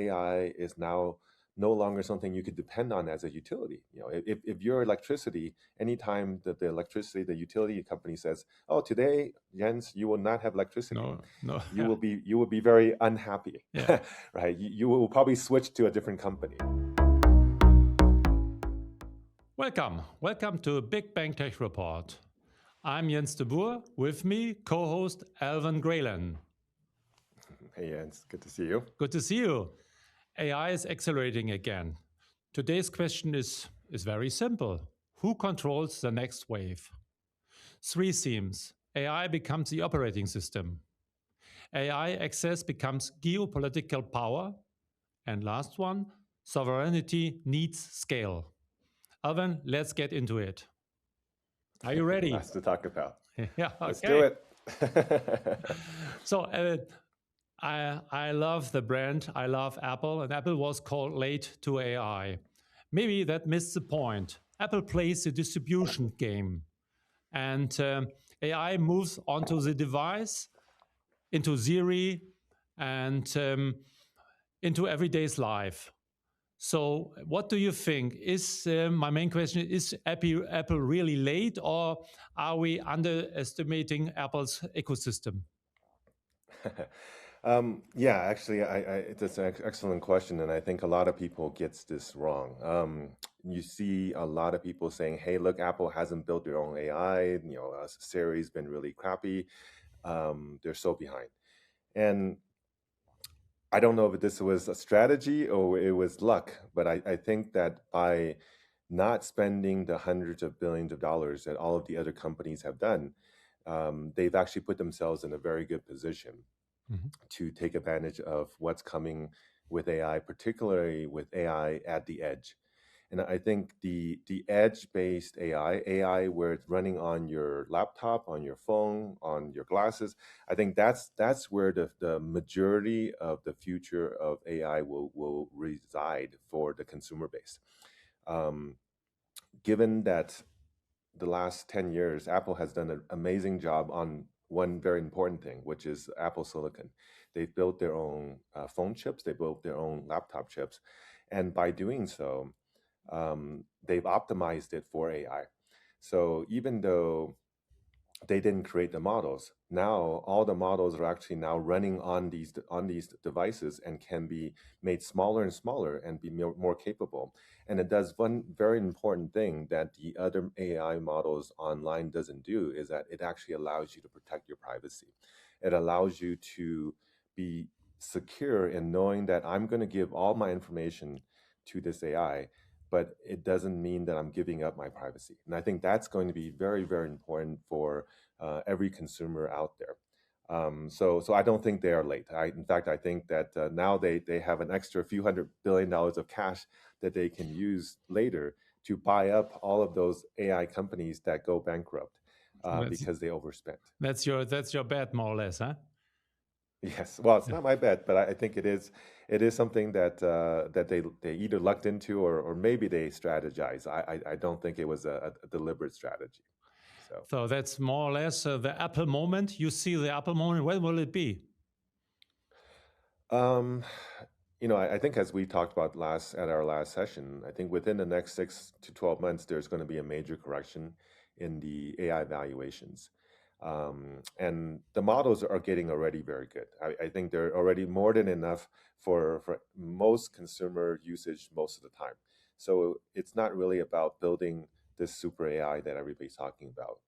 AI is now no longer something you could depend on as a utility. If your electricity, anytime that the utility company says, "Oh, today, Jens, you will not have electricity," No. you will be very unhappy, Yeah. right? You will probably switch to a different company. Welcome to Big Bang Tech Report. I'm Jens de Buhr. With me, co-host Alvin Graylin. Hey, Jens, good to see you. Good to see you. AI is accelerating again. Today's question is very simple. Who controls the next wave? 3 themes. AI becomes the operating system. AI access becomes geopolitical power. And last one, sovereignty needs scale. Alvin, let's get into it. Are you ready? Lots to talk about. Yeah, okay. Let's do it. So I love the brand. I love Apple, and Apple was called late to AI. Maybe that missed the point. Apple plays the distribution game, and AI moves onto the device, into Siri, and into everyday's life. So what do you think? Is my main question, is Apple really late, or are we underestimating Apple's ecosystem? Yeah, actually, it's an excellent question, and I think a lot of people gets this wrong. You see a lot of people saying, "Hey, look, Apple hasn't built their own AI. Siri's been really crappy. They're so behind." And I don't know if this was a strategy or it was luck, but I think that by not spending the hundreds of billions of dollars that all of the other companies have done, they've actually put themselves in a very good position to take advantage of what's coming with AI, particularly with AI at the edge. And I think the edge-based AI where it's running on your laptop, on your phone, on your glasses, I think that's where the majority of the future of AI will reside for the consumer base. Given that the last 10 years, Apple has done an amazing job on one very important thing, which is Apple Silicon. They've built their own phone chips, they built their own laptop chips. And by doing so, they've optimized it for AI. So even though they didn't create the models, now all the models are actually now running on these devices and can be made smaller and smaller and be more capable. And it does one very important thing that the other AI models online doesn't do, is that it actually allows you to protect your privacy. It allows you to be secure in knowing that I'm going to give all my information to this AI, but it doesn't mean that I'm giving up my privacy. And I think that's going to be very, very important for every consumer out there. So I don't think they are late. In fact, I think that now they have an extra few $100 billion of cash that they can use later to buy up all of those AI companies that go bankrupt because they overspent. That's your bet, more or less, huh? Yes, well, it's not my bet, but I think it is something that that they either lucked into or maybe they strategize. I don't think it was a deliberate strategy. So that's more or less the Apple moment. You see the Apple moment. When will it be? I think as we talked about at our last session, I think within the next 6 to 12 months, there's going to be a major correction in the AI valuations. And the models are getting already very good. I think they're already more than enough for most consumer usage most of the time. So it's not really about building this super AI that everybody's talking about.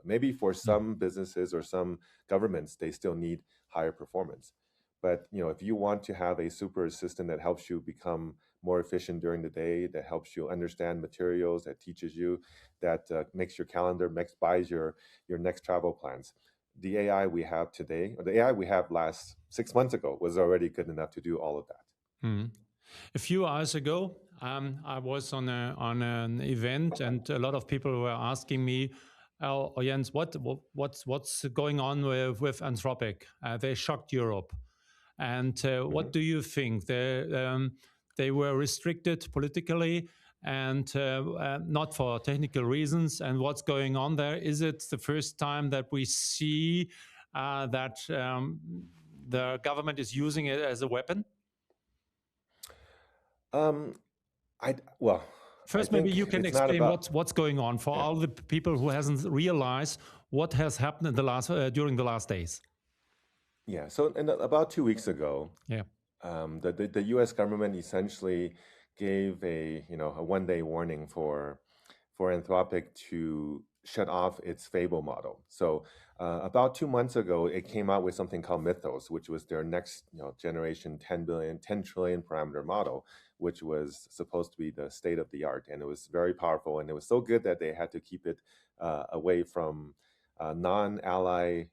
Maybe for some businesses or some governments, they still need higher performance. But if you want to have a super assistant that helps you become more efficient during the day, that helps you understand materials, that teaches you, that makes your calendar, buys your next travel plans. The AI we have today, or the AI we have last 6 months ago, was already good enough to do all of that. A few hours ago, I was on an event, and a lot of people were asking me, "Oh, Jens, what's going on with Anthropic? They shocked Europe." And what do you think? They were restricted politically and not for technical reasons. And what's going on there? Is it the first time that we see that the government is using it as a weapon? Um, well, I First, maybe think you can it's not explain about what's going on for yeah. all the people who hasn't realized what has happened in the last during the last days. Yeah. So about 2 weeks ago, Yeah. the U.S. government essentially gave a 1 day warning for Anthropic to shut off its Fable model. So about 2 months ago, it came out with something called Mythos, which was their next generation 10 trillion parameter model, which was supposed to be the state of the art, and it was very powerful, and it was so good that they had to keep it away from non-ally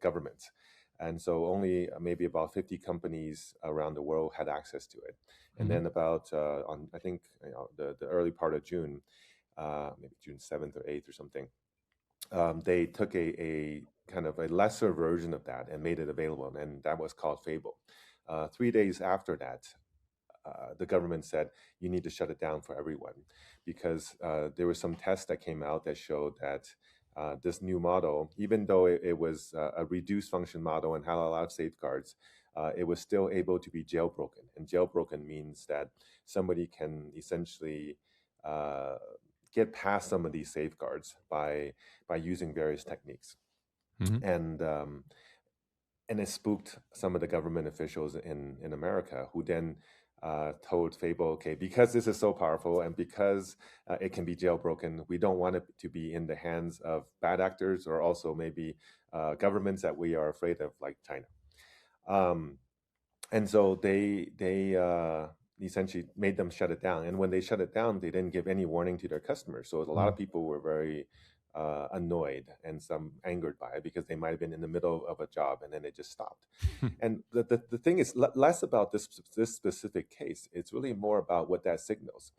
governments. And so only maybe about 50 companies around the world had access to it. And Mm-hmm. then about on I think the early part of June, maybe June 7th or 8th or something, they took a kind of a lesser version of that and made it available, and that was called Fable. 3 days after that, the government said you need to shut it down for everyone because there were some tests that came out that showed that this new model, even though it was a reduced function model and had a lot of safeguards, it was still able to be jailbroken. And jailbroken means that somebody can essentially uh, get past some of these safeguards by using various techniques. Mm-hmm. And it spooked some of the government officials in America, who then told Fable, okay, because this is so powerful and because it can be jailbroken, we don't want it to be in the hands of bad actors or also maybe governments that we are afraid of, like China. Um, and so they essentially made them shut it down. And when they shut it down, they didn't give any warning to their customers. So a lot of people were very annoyed and some angered by it because they might have been in the middle of a job and then it just stopped. And the thing is less about this specific case. It's really more about what that signals.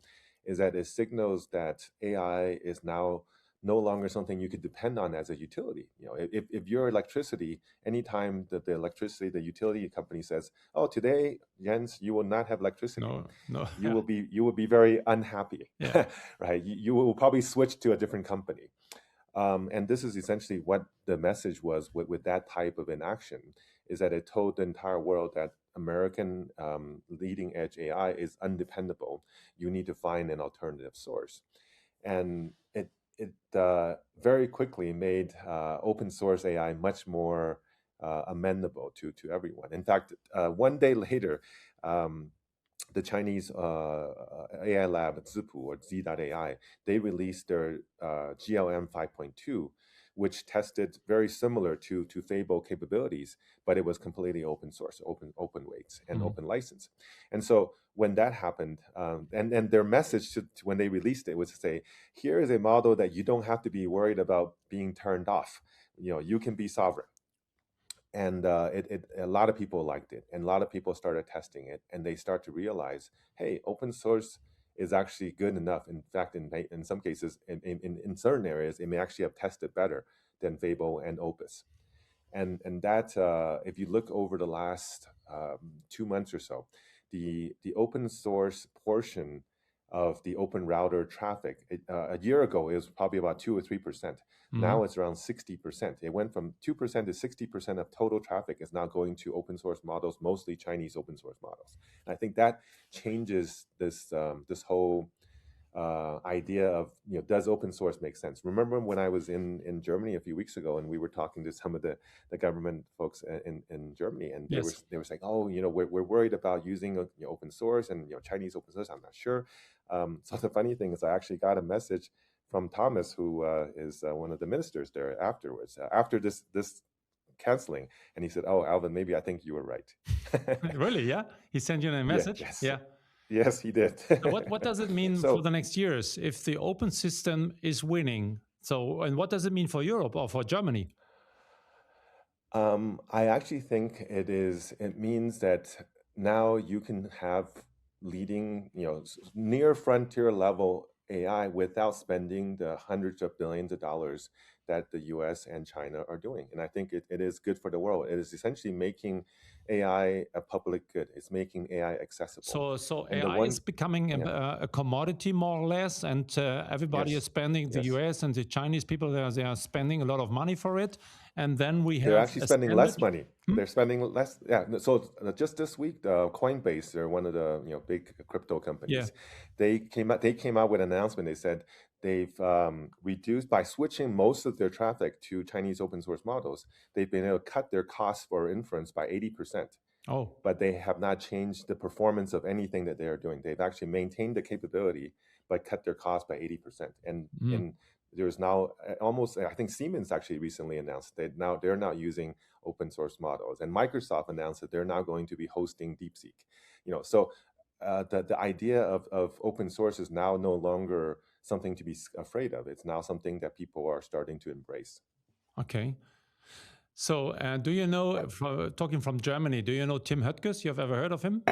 Is that it signals that AI is now no longer something you could depend on as a utility. If your electricity, anytime that the utility company says, "Oh, today, Jens, you will not have electricity," No, no, you yeah, will be very unhappy, yeah. right? You will probably switch to a different company. And this is essentially what the message was with that type of inaction, is that it told the entire world that American leading edge AI is undependable. You need to find an alternative source. And it very quickly made open source AI much more amendable to everyone. In fact, 1 day later, um, the Chinese AI lab Zipu or Z.AI, they released their GLM 5.2, which tested very similar to Fable capabilities, but it was completely open source, open weights, and Mm. open license. And so when that happened, and their message when they released it was to say, here is a model that you don't have to be worried about being turned off. You can be sovereign. And a lot of people liked it, and a lot of people started testing it, and they start to realize, hey, open source is actually good enough. In fact, in some cases, in certain areas, it may actually have tested better than Fable and Opus. And that if you look over the last 2 months or so, the open source portion of the open router traffic, a year ago it was probably about 2 or 3%. Mm-hmm. Now it's around 60%. It went from 2% to 60% of total traffic is now going to open source models, mostly Chinese open source models. And I think that changes this whole idea of, does open source make sense? Remember when I was in Germany a few weeks ago, and we were talking to some of the government folks in Germany, and they were Yes. they were saying, oh, we're worried about using open source and Chinese open source. I'm not sure. So the funny thing is, I actually got a message from Thomas, who is one of the ministers there afterwards, after this canceling, and he said, "Oh, Alvin, maybe I think you were right." Really? Yeah. He sent you a Yeah. message. Yes. Yeah. Yes, he did. So what does it mean for So the next years if the open system is winning? So, and what does it mean for Europe or for Germany? I actually think it means that now you can have leading, near frontier level AI without spending the hundreds of billions of dollars that the US and China are doing. And I think it is good for the world. It is essentially making AI a public good. It's making AI accessible. So And the AI is one, becoming yeah, a commodity more or less, and everybody is yes, spending. The yes. US and the Chinese people, they are spending a lot of money for it, and then we They're have actually a spending standard. less money. Hmm? They're spending less. Yeah. So just this week, Coinbase, they're one of the big crypto Yeah. companies. They came out with an announcement. They said they've reduced by switching most of their traffic to Chinese open source models. They've been able to cut their costs for inference by 80%. Oh. But they have not changed the performance of anything that they are doing. They've actually maintained the capability, but cut their cost by 80%. Mm. And there's now almost, I think Siemens actually recently announced that now they're not using open source models, and Microsoft announced that they're now going to be hosting DeepSeek. So the idea of open source is now no longer something to be afraid of. It's now something that people are starting to embrace. Okay. So, do you know, Yeah. talking from Germany, do you know Tim Höttges? You have ever heard of him?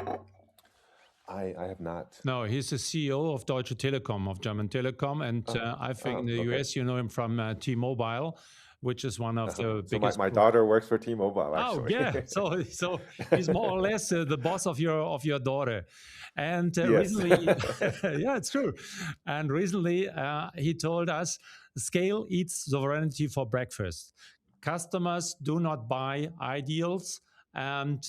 I have not. No, he's the CEO of Deutsche Telekom, of German Telecom. And Oh, I think in oh, the okay. US, you know him from T-Mobile, which is one of the So biggest. my daughter works for T-Mobile, Oh actually. yeah, so he's more or less the boss of your daughter, and Yes. recently, yeah, it's true. And recently, he told us, scale eats sovereignty for breakfast. Customers do not buy ideals, and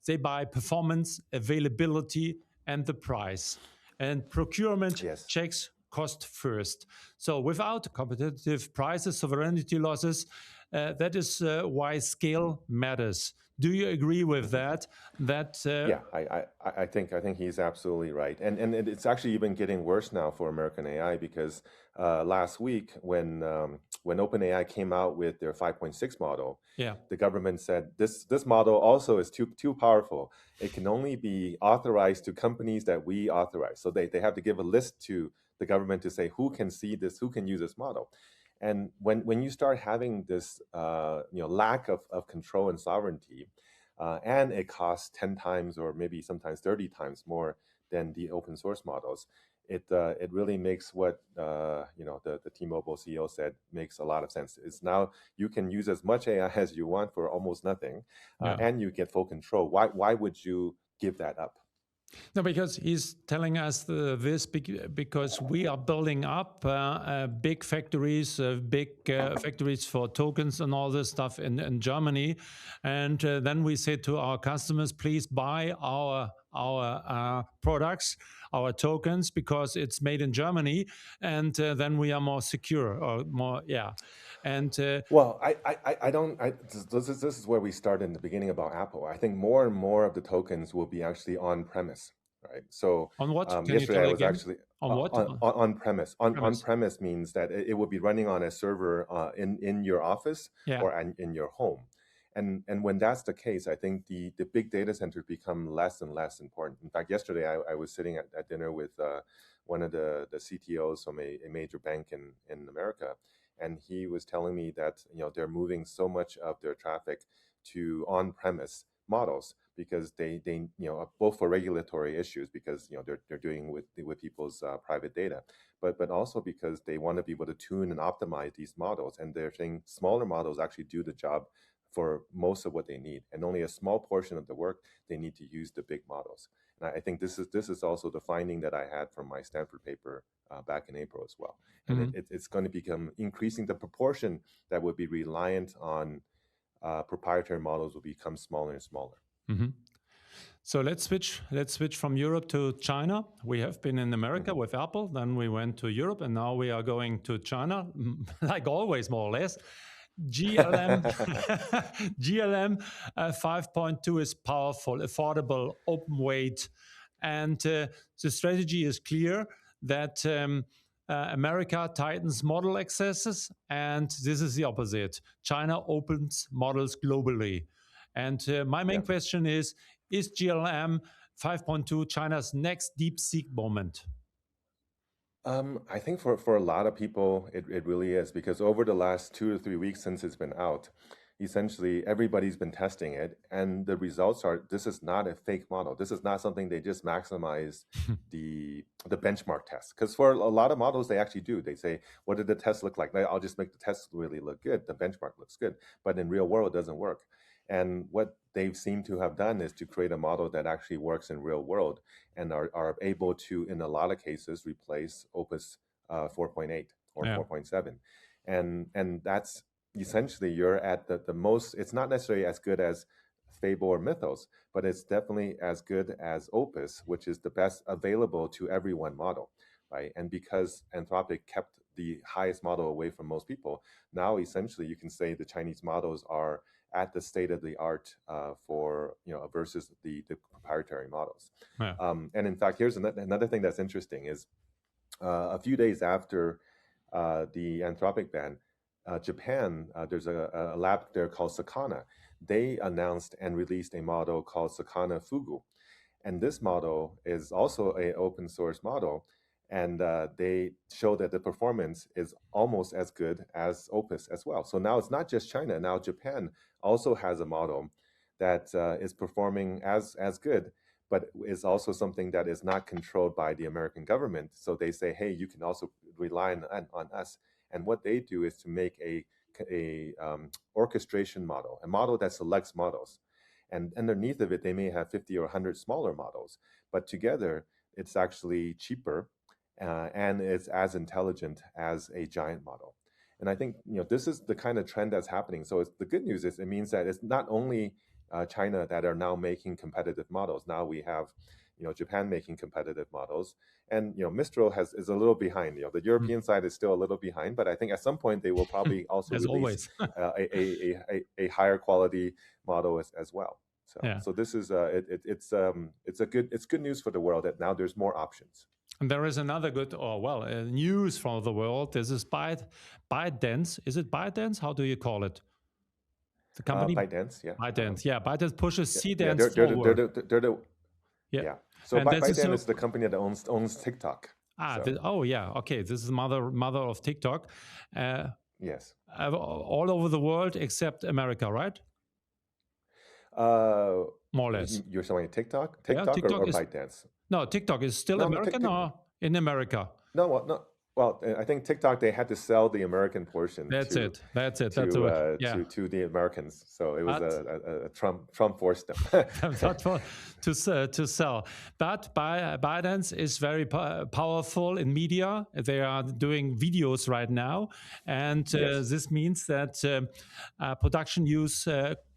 they buy performance, availability, and the price. And procurement Yes. checks cost first. So without competitive prices, sovereignty losses. That is why scale matters. Do you agree with Mhm. that? That Yeah, I think he's absolutely right, and it's actually even getting worse now for American AI because last week when OpenAI came out with their 5.6 model, yeah, the government said this model also is too powerful. It can only be authorized to companies that we authorize. So they have to give a list to the government to say who can see this, who can use this model. And when you start having this lack of control and sovereignty, and it costs 10 times or maybe sometimes 30 times more than the open source models, it really makes what the T-Mobile CEO said makes a lot of sense. It's now you can use as much AI as you want for almost nothing, yeah. and you get full control. Why would you give that up? No, because he's telling us this because we are building up big factories, factories for tokens and all this stuff in Germany, and then we say to our customers, please buy our products, our tokens, because it's made in Germany, and then we are more secure or more, yeah, and Well, I don't. This is where we start in the beginning about Apple. I think more and more of the tokens will be actually on premise, right? So on what? Can you yesterday tell I was again? actually On what? on premise. On Premise. premise means that it will be running on a server in your office Yeah. or in your home. And when that's the case, I think the big data centers become less and less important. In fact, yesterday I was sitting at dinner with one of the CTOs from a major bank in America, and he was telling me that they're moving so much of their traffic to on-premise models because they both for regulatory issues because they're doing with people's private data, but also because they want to be able to tune and optimize these models, and they're saying smaller models actually do the job for most of what they need, and only a small portion of the work they need to use the big models. And I think this is also the finding that I had from my Stanford paper back in April as well. And Mhm. it's going to become increasing the proportion that would be reliant on proprietary models will become smaller and smaller. Mhm. So let's switch. Let's switch from Europe to China. We have been in America Hmm. with Apple, then we went to Europe, and now we are going to China, like always, more or less. GLM GLM 5.2 is powerful, affordable, open weight, and the strategy is clear that America tightens model accesses, and this is the opposite. China opens models globally. And my main Yeah. question is GLM 5.2 China's next DeepSeek moment? I think for a lot of people, it really is because over the last 2 to 3 weeks since it's been out, essentially everybody's been testing it, and the results are this is not a fake model. This is not something they just maximize the benchmark test. Because for a lot of models, they actually do. They say, what did the test look like? I'll just make the test really look good. The benchmark looks good, but in real world, it doesn't work. And what they've seemed to have done is to create a model that actually works in real world and are able to, in a lot of cases, replace Opus 4.8 or Yeah. 4.7. And that's essentially you're at the most, it's not necessarily as good as Fable or Mythos, but it's definitely as good as Opus, which is the best available to everyone model, right? And because Anthropic kept the highest model away from most people, now essentially you can say the Chinese models are at the state of the art for versus the proprietary models. Yeah. And in fact, here's another thing that's interesting is a few days after the Anthropic ban, Japan, there's a lab there called Sakana. They announced and released a model called Sakana Fugu. And this model is also an open source model. And they show that the performance is almost as good as Opus as well. So now it's not just China. Now Japan also has a model that is performing as good, but is also something that is not controlled by the American government. So they say, hey, you can also rely on us. And what they do is to make a orchestration model, a model that selects models. And underneath of it, they may have 50 or 100 smaller models, but together it's actually cheaper and it's as intelligent as a giant model. And I think this is the kind of trend that's happening. So the good news is it means that it's not only China that are now making competitive models. Now we have Japan making competitive models, and Mistral is a little behind. The European side is still a little behind, but I think at some point they will probably also As release always. a higher quality model as well. So Yeah. so this is it's good news for the world that now there's more options. And there is another good, news from the world. This is ByteDance. Is it ByteDance? How do you call it? The company? ByteDance, yeah. ByteDance. Yeah, ByteDance pushes Yeah, C-Dance forward. they're the Yeah. yeah. So And this is ByteDance so. is the company that owns TikTok. So Oh yeah. Okay. This is mother of TikTok. yes. All over the world except America, right? More or less. You're showing TikTok, Yeah. or TikTok is ByteDance? no. TikTok is still No, no, American or in America. no, no. Well, I think TikTok they had to sell the American portion That's to it. That's it. That's to what. Yeah. to the Americans. So it was But a Trump forced them. not for, to sell. But ByteDance is very powerful in media. They are doing videos right now, and Yes. this means that production use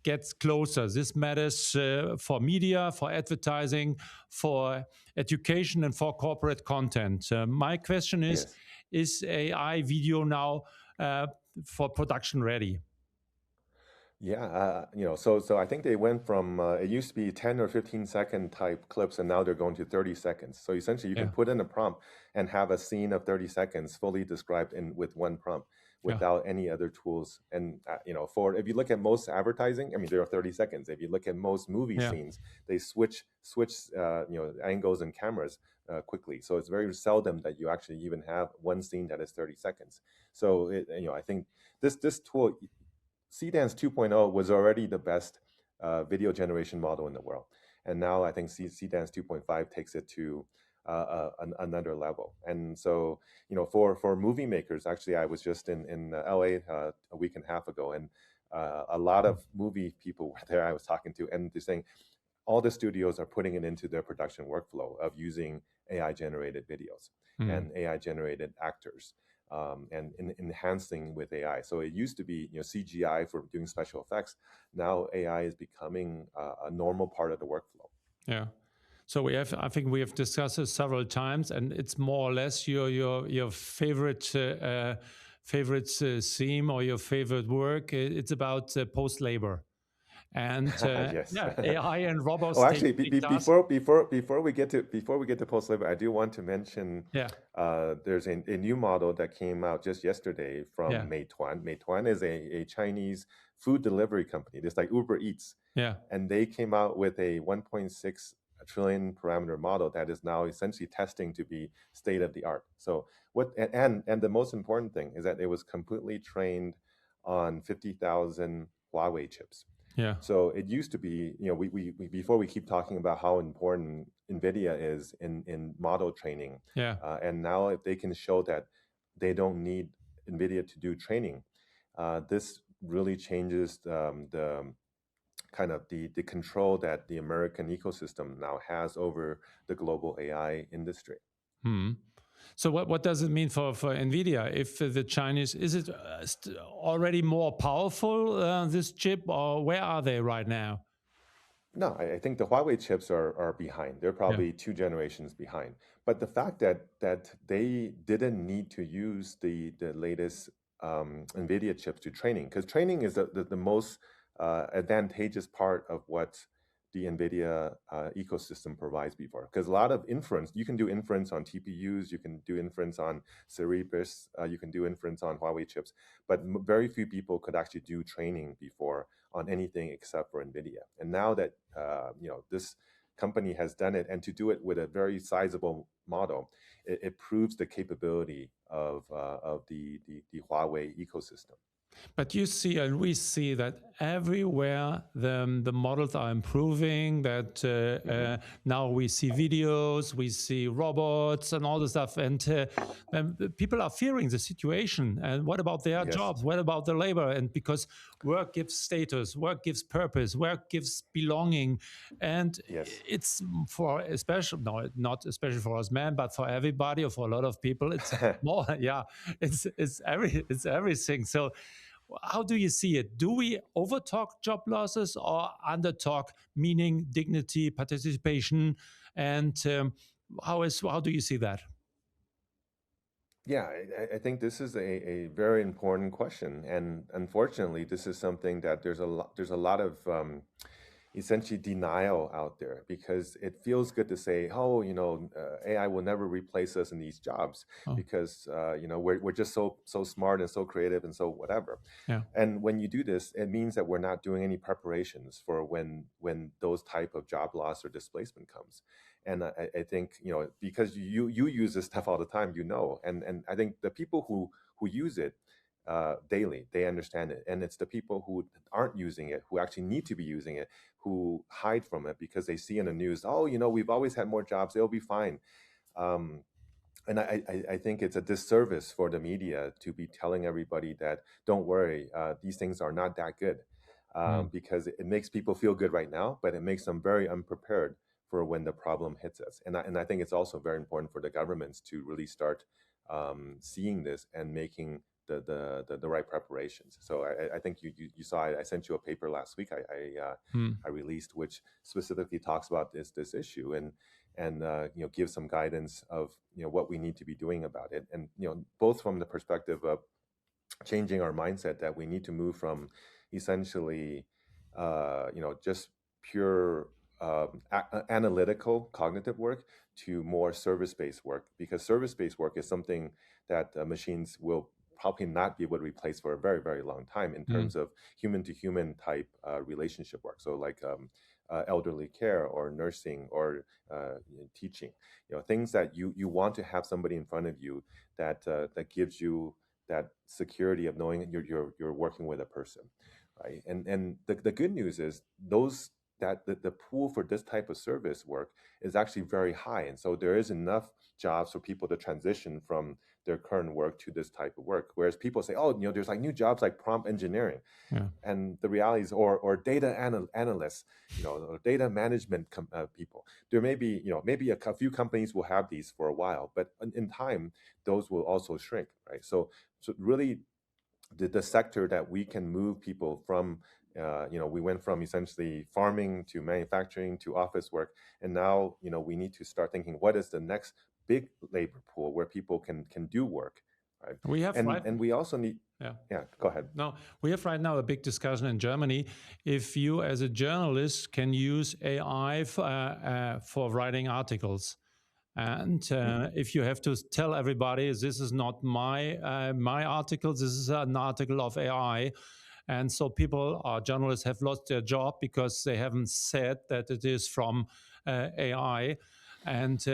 gets closer. This matters for media, for advertising, for education, and for corporate content. My question Yes. is AI video now for production ready? Yeah, so I think they went from it used to be 10 or 15-second type clips, and now they're going to 30 seconds. So essentially, you can Yeah. put in a prompt and have a scene of 30 seconds fully described with one prompt Yeah. without any other tools. And for if you look at most advertising, I mean, there are 30 seconds. If you look at most movie Yeah. scenes, they switch angles and cameras quickly. So it's very seldom that you actually even have one scene that is 30 seconds. So I think this tool. C-Dance 2.0 was already the best video generation model in the world. And now I think C-Dance 2.5 takes it to another level. And so, for movie makers, actually, I was just in LA a week and a half ago, and a lot of movie people were there I was talking to, and they're saying all the studios are putting it into their production workflow of using AI-generated videos and AI-generated actors. And enhancing with AI. So it used to be CGI for doing special effects. Now AI is becoming a normal part of the workflow. Yeah. So I think we have discussed this several times, and it's more or less your favorite theme or your favorite work. It's about post labor. And Yes. AI and robots Oh, take actually, big tasks. before we get to post labor, I do want to mention there's a new model that came out just yesterday from Meituan. Meituan is a Chinese food delivery company. It's like Uber Eats. Yeah. And they came out with a 1.6 trillion parameter model that is now essentially testing to be state of the art. So and the most important thing is that it was completely trained on 50,000 Huawei chips. Yeah. So it used to be, we before we keep talking about how important Nvidia is in model training, Yeah. and now if they can show that they don't need Nvidia to do training, this really changes the kind of the control that the American ecosystem now has over the global AI industry. Hmm. So what does it mean for Nvidia? If the Chinese, is it already more powerful, this chip, or where are they right now? No, I think the Huawei chips are behind. They're Yeah. probably 2 generations behind. But the fact that they didn't need to use the latest NVIDIA chips to training, because training is the most advantageous part of what the NVIDIA ecosystem provides before. Because a lot of inference, you can do inference on TPUs, you can do inference on Cerebras, you can do inference on Huawei chips, but very few people could actually do training before on anything except for NVIDIA. And now that this company has done it, and to do it with a very sizable model, it proves the capability of the Huawei ecosystem. But you see, and we see that everywhere the models are improving. That now we see videos, we see robots, and all the stuff, and people are fearing the situation. And what about their Yes. jobs? What about the labor? And because work gives status, work gives purpose, work gives belonging, and Yes. it's for especially no, not especially for us men, but for everybody or for a lot of people, it's more. Yeah, it's everything. So how do you see it? Do we overtalk job losses or undertalk meaning, dignity, participation? And how do you see that? Yeah, I think this is a very important question, and unfortunately, this is something that there's a lot of essentially denial out there, because it feels good to say, oh, AI will never replace us in these jobs, Oh, because we're just so smart and so creative and so whatever. yeah. And when you do this, it means that we're not doing any preparations for when those type of job loss or displacement comes. And I think, because you use this stuff all the time, and I think the people who use it daily, they understand it, and it's the people who aren't using it, who actually need to be using it, who hide from it because they see in the news, oh, we've always had more jobs, they'll be fine. Um, and I think it's a disservice for the media to be telling everybody that, don't worry, these things are not that good, Mm. because it makes people feel good right now, but it makes them very unprepared for when the problem hits us. And I think it's also very important for the governments to really start seeing this and making the right preparations. So I think you saw, I sent you a paper last week Mm. I released, which specifically talks about this issue, and give some guidance of what we need to be doing about it, and both from the perspective of changing our mindset, that we need to move from essentially just pure analytical cognitive work to more service-based work, because service-based work is something that machines will probably not be able to replace for a very, very long time in Mm. terms of human to human type relationship work. So like elderly care or nursing or teaching, things that you want to have somebody in front of you that gives you that security of knowing you're working with a person, right? And the good news is the pool for this type of service work is actually very high, and so there is enough jobs for people to transition from their current work to this type of work. Whereas people say, oh, there's like new jobs like prompt engineering, Yeah. and the reality is, or data analysts, or data management people. There may be, maybe a few companies will have these for a while, but in time, those will also shrink, right? So really, the sector that we can move people from, we went from essentially farming to manufacturing to office work, and now we need to start thinking, what is the next big labor pool where people can do work, right? We have And we also need, Yeah. yeah, go ahead. No, we have right now a big discussion in Germany. If you, as a journalist, can use AI for writing articles, and if you have to tell everybody this is not my article, this is an article of AI, and so people or journalists have lost their job because they haven't said that it is from AI, and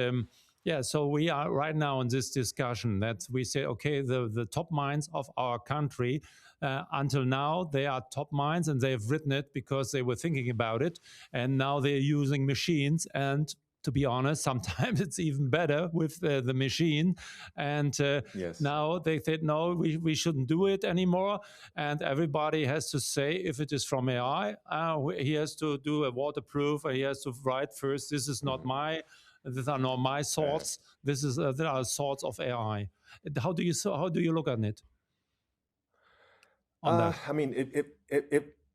Yeah, so we are right now in this discussion that we say, okay, the top minds of our country, until now, they are top minds and they've written it because they were thinking about it. And now they're using machines. And to be honest, sometimes it's even better with the machine. And Yes. now they said, no, we shouldn't do it anymore. And everybody has to say, if it is from AI, he has to do a waterproof, he has to write first, this is not Hmm. my, these are not my thoughts. This is there are thoughts of AI. How do you look at it on that? I mean,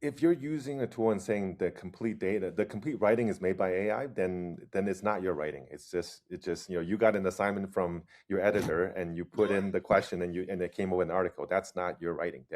if you're using a tool and saying the complete data, the complete writing is made by AI, then it's not your writing. It's just you got an assignment from your editor and you put in the question and it came up with an article. That's not your writing.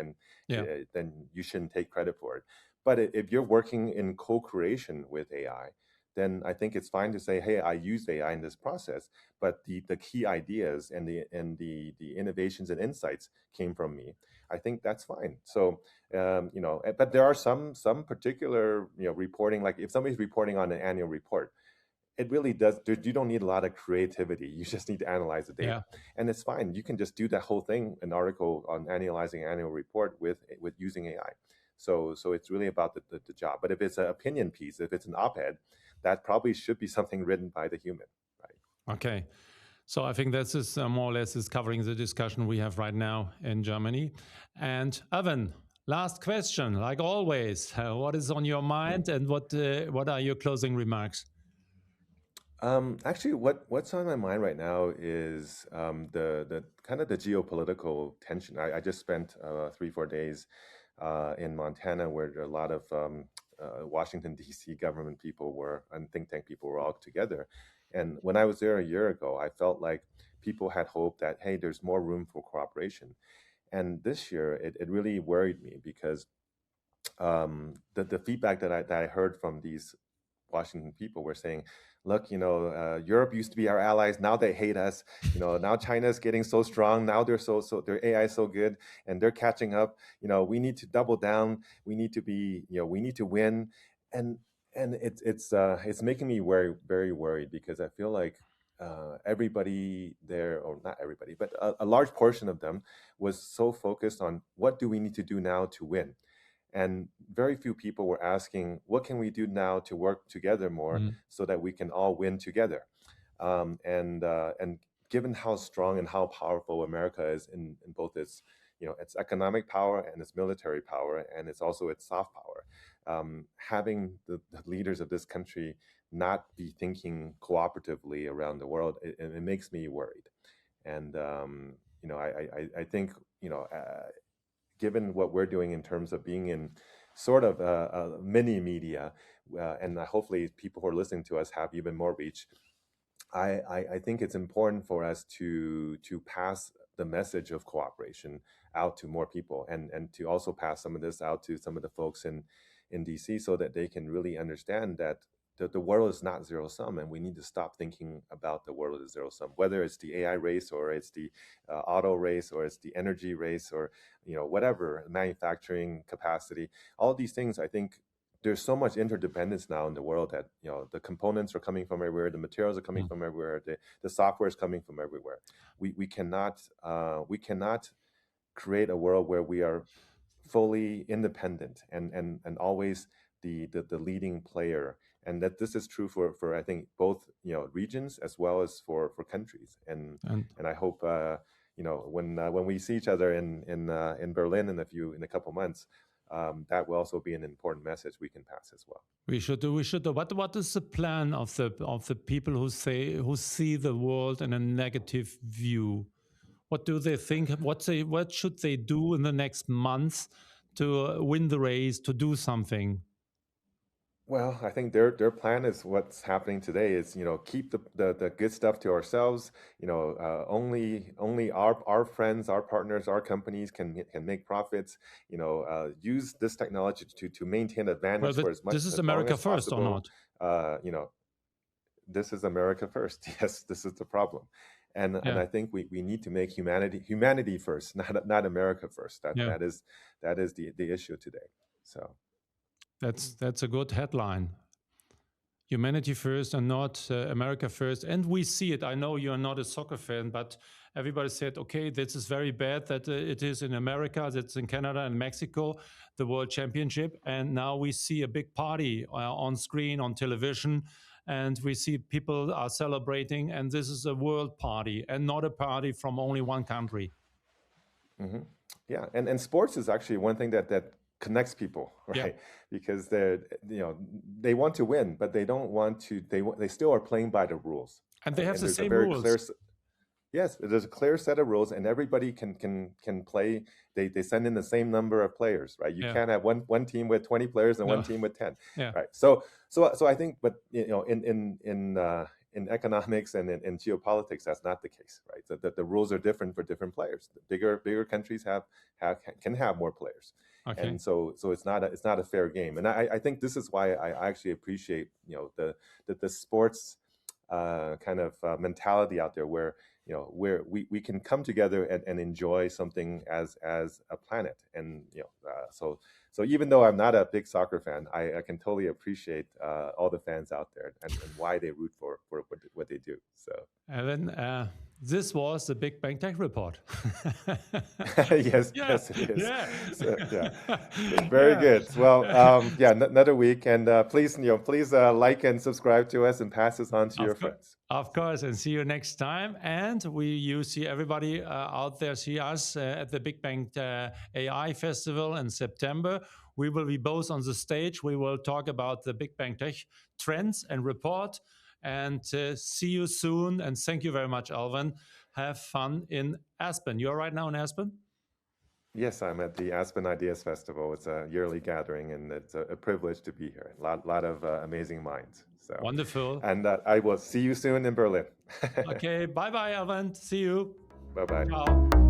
Yeah. Then you shouldn't take credit for it. But if you're working in co-creation with AI, then I think it's fine to say, hey, I used AI in this process, but the key ideas and the innovations and insights came from me. I think that's fine. So, but there are some particular, reporting, like if somebody's reporting on an annual report, it really does, you don't need a lot of creativity. You just need to analyze the data. Yeah. And it's fine. You can just do that whole thing, an article on analyzing annual report with using AI. So it's really about the job. But if it's an opinion piece, if it's an op-ed, that probably should be something written by the human, right? Okay. So I think this is more or less is covering the discussion we have right now in Germany. And Alvin, last question, like always, what is on your Hmm. mind and what are your closing remarks? Actually, what's on my mind right now is the kind of the geopolitical tension. I just spent 3 4 days in Montana, where there are a lot of Washington D.C. government people were and think tank people were all together. And when I was there a year ago, I felt like people had hope that, hey, there's more room for cooperation. And this year, it really worried me because the feedback that I heard from these Washington people were saying, look, Europe used to be our allies. Now they hate us. Now China's getting so strong. Now their AI is so good and they're catching up. We need to double down. We need to be, we need to win. And it's making me very, very worried because I feel like everybody there, or not everybody, but a large portion of them was so focused on what do we need to do now to win, and very few people were asking, what can we do now to work together more Mm. so that we can all win together? And given how strong and how powerful America is in both its its economic power and its military power, and it's also its soft power, having the leaders of this country not be thinking cooperatively around the world, it makes me worried. And I think given what we're doing in terms of being in sort of a mini media, and hopefully people who are listening to us have even more reach. I think it's important for us to pass the message of cooperation out to more people, and to also pass some of this out to some of the folks in DC so that they can really understand that the world is not zero sum, and we need to stop thinking about the world as zero sum, whether it's the AI race or it's the auto race or it's the energy race or whatever, manufacturing capacity. All these things, I think there's so much interdependence now in the world that the components are coming from everywhere, the materials are coming Mm. from everywhere, the software is coming from everywhere. We cannot create a world where we are fully independent and always the leading player, and that this is true for I think both regions as well as for countries. And And I hope when we see each other in Berlin in a couple months, that will also be an important message we can pass as well. we should do. What is the plan of the people who see the world in a negative view? What do they think? What should they do in the next months to win the race, to do something? Well, I think their plan is what's happening today is keep the good stuff to ourselves. Only our friends, our partners, our companies can make profits. Use this technology to maintain Well, advantage for this is as long America as first or possible. not? Uh, you know, this is America first. Yes, this is the problem. And Yeah, I think we need to make humanity first, not America first. That yeah. that is that is the issue today. So That's a good headline. humanity first and not America first. And we see it. I know you're not a soccer fan, but everybody said, okay, this is very bad that it is in America, that's in Canada and Mexico, the World Championship. And now we see a big party on screen, on television, and we see people are celebrating. And this is a world party and not a party from only one country. Hmm. Yeah, and sports is actually one thing that connects people, Yeah. right? Because they want to win, but they don't want to. They still are playing by the rules, And they right? have And the there's a same very rules. clear. Yes, there's a clear set of rules, and everybody can play. They send in the same number of players, right? You Yeah. can't have one team with 20 players and No. one team with 10, Yeah. right? So I think, but in economics and in geopolitics, that's not the case, right? The rules are different for different players. The bigger countries can have more players, Okay. and so it's not a fair game. And I think this is why I actually appreciate the sports kind of mentality out there where where we can come together and enjoy something as a planet. And so even though I'm not a big soccer fan, I can totally appreciate all the fans out there and why they root for what they do. So Alvin, this was the Big Bang Tech Report. yes, Yeah. yes, it is. Yeah. So, yeah. Very Yeah. good. Well, yeah, another week, and please like and subscribe to us and pass this on to your friends. Of course, and see you next time. And you see everybody out there, see us at the Big Bang AI Festival in September. We will be both on the stage. We will talk about the Big Bang Tech trends and report. And see you soon. And thank you very much, Alvin. Have fun in Aspen. You're right now in Aspen? Yes, I'm at the Aspen Ideas Festival. It's a yearly gathering, and it's a privilege to be here. A lot of amazing minds. So wonderful. And I will see you soon in Berlin. Okay, bye-bye, Alvin. See you. Bye-bye. Ciao.